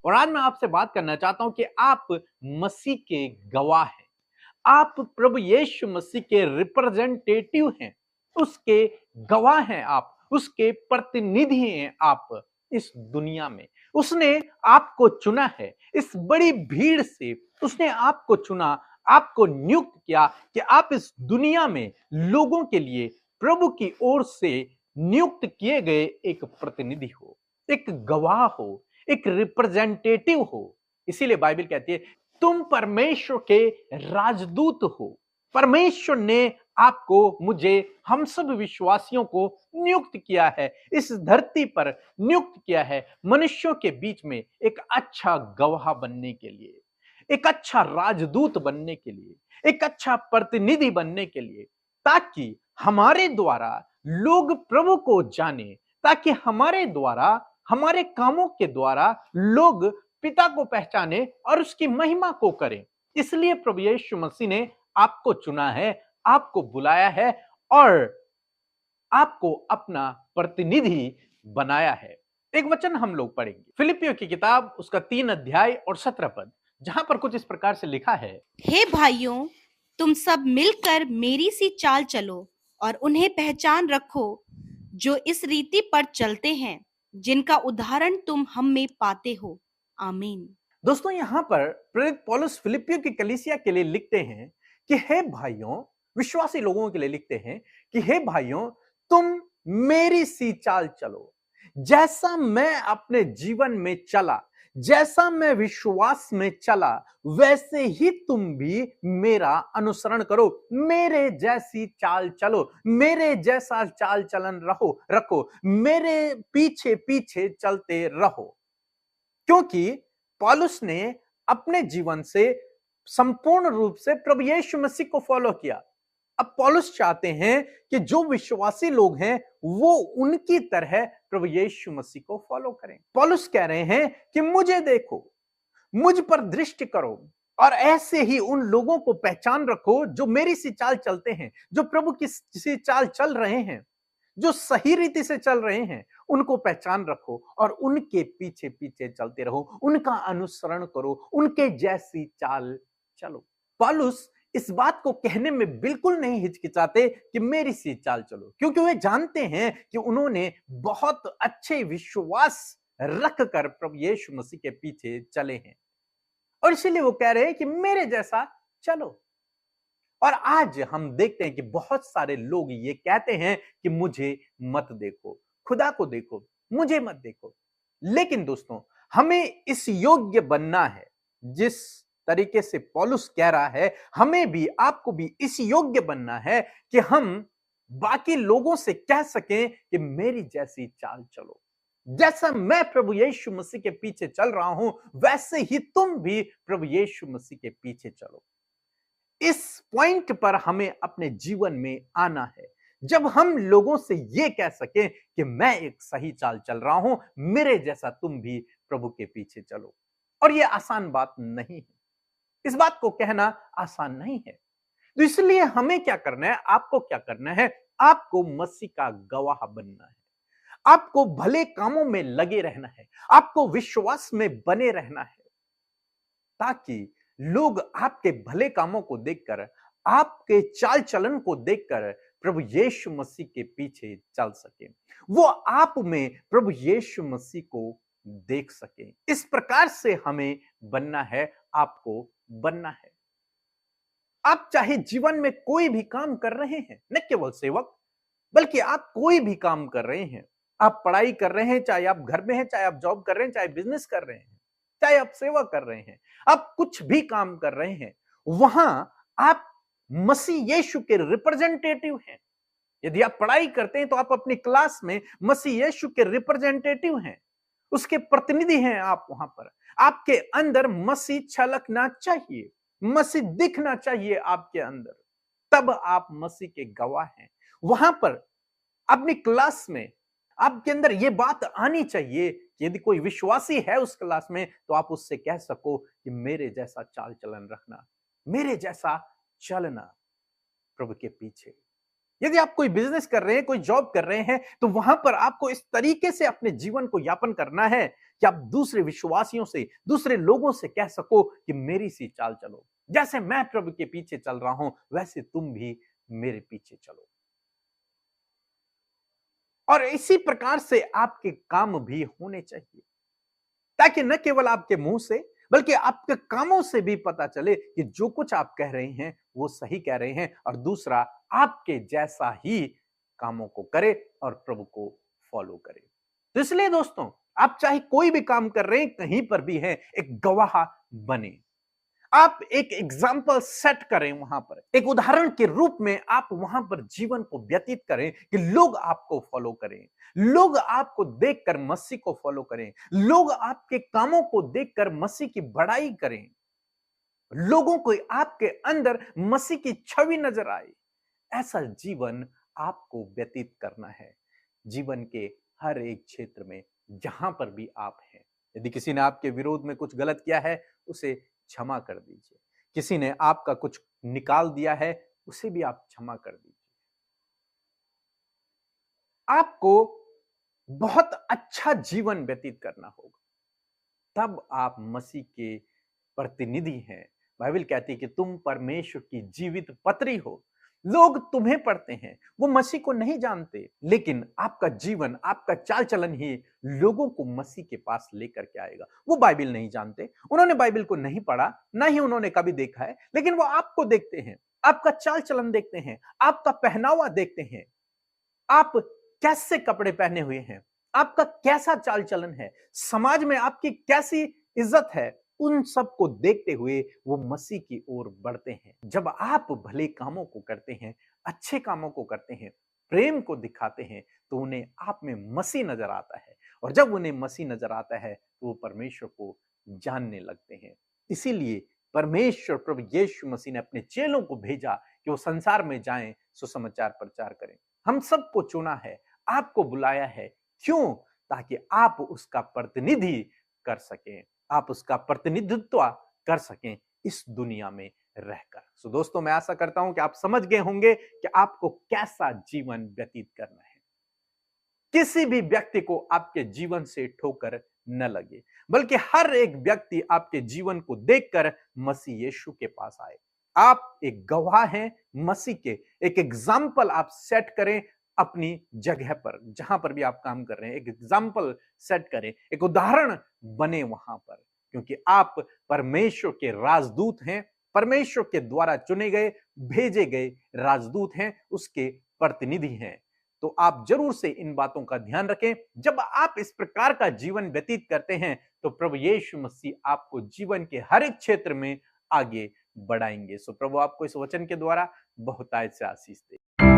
और आज मैं आपसे बात करना चाहता हूं कि आप मसीह के गवाह हैं। आप प्रभु यीशु मसीह के रिप्रेजेंटेटिव हैं, उसके गवाह हैं आप, उसके प्रतिनिधि हैं आप इस दुनिया में। उसने आपको चुना है, इस बड़ी भीड़ से उसने आपको चुना, आपको नियुक्त किया कि आप इस दुनिया में लोगों के लिए प्रभु की ओर से नियुक्त किए गए एक प्रतिनिधि हो, एक गवाह हो, एक रिप्रेजेंटेटिव हो। इसीलिए बाइबल कहती है तुम परमेश्वर के राजदूत हो। परमेश्वर ने आपको, मुझे, हम सब विश्वासियों को नियुक्त किया है, इस धरती पर नियुक्त किया है, मनुष्यों के बीच में एक अच्छा गवाह बनने के लिए, एक अच्छा राजदूत बनने के लिए, एक अच्छा प्रतिनिधि बनने के लिए, ताकि हमारे द्वारा लोग प्रभु को जाने, ताकि हमारे द्वारा, हमारे कामों के द्वारा लोग पिता को पहचाने और उसकी महिमा को करें। इसलिए प्रभु यीशु मसीह ने आपको चुना है, आपको बुलाया है और आपको अपना प्रतिनिधि बनाया है। एक वचन हम लोग पढ़ेंगे, फिलिपियों की किताब उसका 3 अध्याय और 17 पद, जहां पर कुछ इस प्रकार से लिखा है। हे भाइयों, तुम सब मिलकर मेरी सी चाल चलो और उन्हें पहचान रखो जो इस रीति पर चलते हैं, जिनका उदाहरण तुम हम में पाते हो। आमीन। दोस्तों, यहां पर प्रेरित पौलुस फिलिपियों की कलीसिया के लिए लिखते हैं कि हे भाइयों, विश्वासी लोगों के लिए लिखते हैं कि हे भाइयों, तुम मेरी सी चाल चलो। जैसा मैं अपने जीवन में चला, जैसा मैं विश्वास में चला, वैसे ही तुम भी मेरा अनुसरण करो, मेरे जैसी चाल चलो, मेरे जैसा चाल चलन रखो, मेरे पीछे पीछे चलते रहो। क्योंकि पौलुस ने अपने जीवन से संपूर्ण रूप से प्रभु यीशु मसीह को फॉलो किया। अब पौलुस चाहते हैं कि जो विश्वासी लोग हैं वो उनकी तरह प्रभु यीशु मसीह को फॉलो करें। पौलुस कह रहे हैं कि मुझे देखो, मुझ पर दृष्टि करो और ऐसे ही उन लोगों को पहचान रखो जो मेरी सी चाल चलते हैं, जो प्रभु की सी चाल चल रहे हैं, जो सही रीति से चल रहे हैं, उनको पहचान रखो और उनके पीछे पीछे चलते रहो, उनका अनुसरण करो, उनके जैसी चाल चलो। पौलुस इस बात को कहने में बिल्कुल नहीं हिचकिचाते कि मेरी सी चाल चलो, क्योंकि वे जानते हैं कि उन्होंने बहुत अच्छे विश्वास रखकर प्रभु यीशु मसीह के पीछे चले हैं और इसीलिए वो कह रहे हैं कि मेरे जैसा चलो। और आज हम देखते हैं कि बहुत सारे लोग ये कहते हैं कि मुझे मत देखो, खुदा को देखो, मुझे मत देखो। लेकिन दोस्तों, हमें इस योग्य बनना है, जिस तरीके से पौलुस कह रहा है, हमें भी, आपको भी इस योग्य बनना है कि हम बाकी लोगों से कह सकें कि मेरी जैसी चाल चलो। जैसा मैं प्रभु यीशु मसीह के पीछे चल रहा हूं, वैसे ही तुम भी प्रभु यीशु मसीह के पीछे चलो। इस पॉइंट पर हमें अपने जीवन में आना है, जब हम लोगों से यह कह सकें कि मैं एक सही चाल चल रहा हूं, मेरे जैसा तुम भी प्रभु के पीछे चलो। और यह आसान बात नहीं है, इस बात को कहना आसान नहीं है। तो इसलिए हमें क्या करना है, आपको क्या करना है, आपको मसीह का गवाह बनना है, आपको भले कामों में लगे रहना है, आपको विश्वास में बने रहना है, ताकि लोग आपके भले कामों को देखकर, आपके चाल चलन को देखकर प्रभु यीशु मसीह के पीछे चल सके, वो आप में प्रभु यीशु मसीह को देख सके। इस प्रकार से हमें बनना है, आपको बनना है। आप चाहे जीवन में कोई भी काम कर रहे हैं, न केवल सेवक, बल्कि आप कोई भी काम कर रहे हैं, आप पढ़ाई कर रहे हैं, चाहे आप घर में हैं, चाहे आप जॉब कर रहे हैं, चाहे बिजनेस कर रहे हैं, चाहे आप सेवा कर रहे हैं, आप कुछ भी काम कर रहे हैं, वहां आप मसीह यीशु के रिप्रेजेंटेटिव हैं। यदि आप पढ़ाई करते हैं तो आप अपनी क्लास में मसीह यीशु के रिप्रेजेंटेटिव हैं, उसके प्रतिनिधि हैं आप। वहां पर आपके अंदर मसीह छलकना चाहिए, मसीह दिखना चाहिए आपके अंदर, तब आप मसीह के गवाह हैं। वहां पर अपनी क्लास में आपके अंदर यह बात आनी चाहिए कि यदि कोई विश्वासी है उस क्लास में, तो आप उससे कह सको कि मेरे जैसा चाल चलन रखना, मेरे जैसा चलना प्रभु के पीछे। यदि आप कोई बिजनेस कर रहे हैं, कोई जॉब कर रहे हैं, तो वहां पर आपको इस तरीके से अपने जीवन को यापन करना है कि आप दूसरे विश्वासियों से, दूसरे लोगों से कह सको कि मेरी सी चाल चलो। जैसे मैं प्रभु के पीछे चल रहा हूं, वैसे तुम भी मेरे पीछे चलो। और इसी प्रकार से आपके काम भी होने चाहिए, ताकि न केवल आपके मुंह से बल्कि आपके कामों से भी पता चले कि जो कुछ आप कह रहे हैं वो सही कह रहे हैं, और दूसरा आपके जैसा ही कामों को करे और प्रभु को फॉलो करे। तो इसलिए दोस्तों, आप चाहे कोई भी काम कर रहे हैं, कहीं पर भी हैं, एक गवाह बने। आप एक एग्जाम्पल सेट करें, वहां पर एक उदाहरण के रूप में आप वहां पर जीवन को व्यतीत करें कि लोग आपको फॉलो करें, लोग आपको देखकर मसीह को फॉलो करें, लोग आपके कामों को देखकर मसीह की बड़ाई करें, लोगों को आपके अंदर मसीह की छवि नजर आए। ऐसा जीवन आपको व्यतीत करना है जीवन के हर एक क्षेत्र में, जहां पर भी आप हैं। यदि किसी ने आपके विरोध में कुछ गलत किया है, उसे क्षमा कर दीजिए। किसी ने आपका कुछ निकाल दिया है, उसे भी आप क्षमा कर दीजिए। आपको बहुत अच्छा जीवन व्यतीत करना होगा, तब आप मसीह के प्रतिनिधि हैं। बाइबल कहती है कि तुम परमेश्वर की जीवित पत्री हो। लोग तुम्हें पढ़ते हैं, वो मसीह को नहीं जानते, लेकिन आपका जीवन, आपका चाल चलन ही लोगों को मसीह के पास लेकर के आएगा। वो बाइबल नहीं जानते, उन्होंने बाइबल को नहीं पढ़ा, ना ही उन्होंने कभी देखा है, लेकिन वो आपको देखते हैं, आपका चाल चलन देखते हैं, आपका पहनावा देखते हैं, आप कैसे कपड़े पहने हुए हैं, आपका कैसा चाल चलन है, समाज में आपकी कैसी इज्जत है, उन सब को देखते हुए वो मसीह की ओर बढ़ते हैं। जब आप भले कामों को करते हैं, अच्छे कामों को करते हैं, प्रेम को दिखाते हैं, तो उन्हें आप में मसीह नजर आता है, और जब उन्हें मसीह नजर आता है तो वो परमेश्वर को जानने लगते हैं। इसीलिए परमेश्वर प्रभु यीशु मसीह ने अपने चेलों को भेजा कि वो संसार में जाएं, सुसमाचार प्रचार करें। हम सबको चुना है, आपको बुलाया है। क्यों? ताकि आप उसका प्रतिनिधि कर सकें, आप उसका प्रतिनिधित्व कर सकें इस दुनिया में रहकर। सो दोस्तों, मैं आशा करता हूं कि आप समझ गए होंगे कि आपको कैसा जीवन व्यतीत करना है। किसी भी व्यक्ति को आपके जीवन से ठोकर न लगे, बल्कि हर एक व्यक्ति आपके जीवन को देखकर मसीह यीशु के पास आए। आप एक गवाह हैं मसीह के, एक एग्जाम्पल आप सेट करें अपनी जगह पर, जहां पर भी आप काम कर रहे हैं, एक एग्जाम्पल सेट करें, एक उदाहरण बने वहां पर, क्योंकि आप परमेश्वर के राजदूत हैं, परमेश्वर के द्वारा चुने गए, भेजे गए राजदूत हैं, उसके प्रतिनिधि हैं। तो आप जरूर से इन बातों का ध्यान रखें। जब आप इस प्रकार का जीवन व्यतीत करते हैं, तो प्रभु यीशु मसीह आपको जीवन के हर एक क्षेत्र में आगे बढ़ाएंगे। सो प्रभु आपको इस वचन के द्वारा बहुतायत से आशीष दे।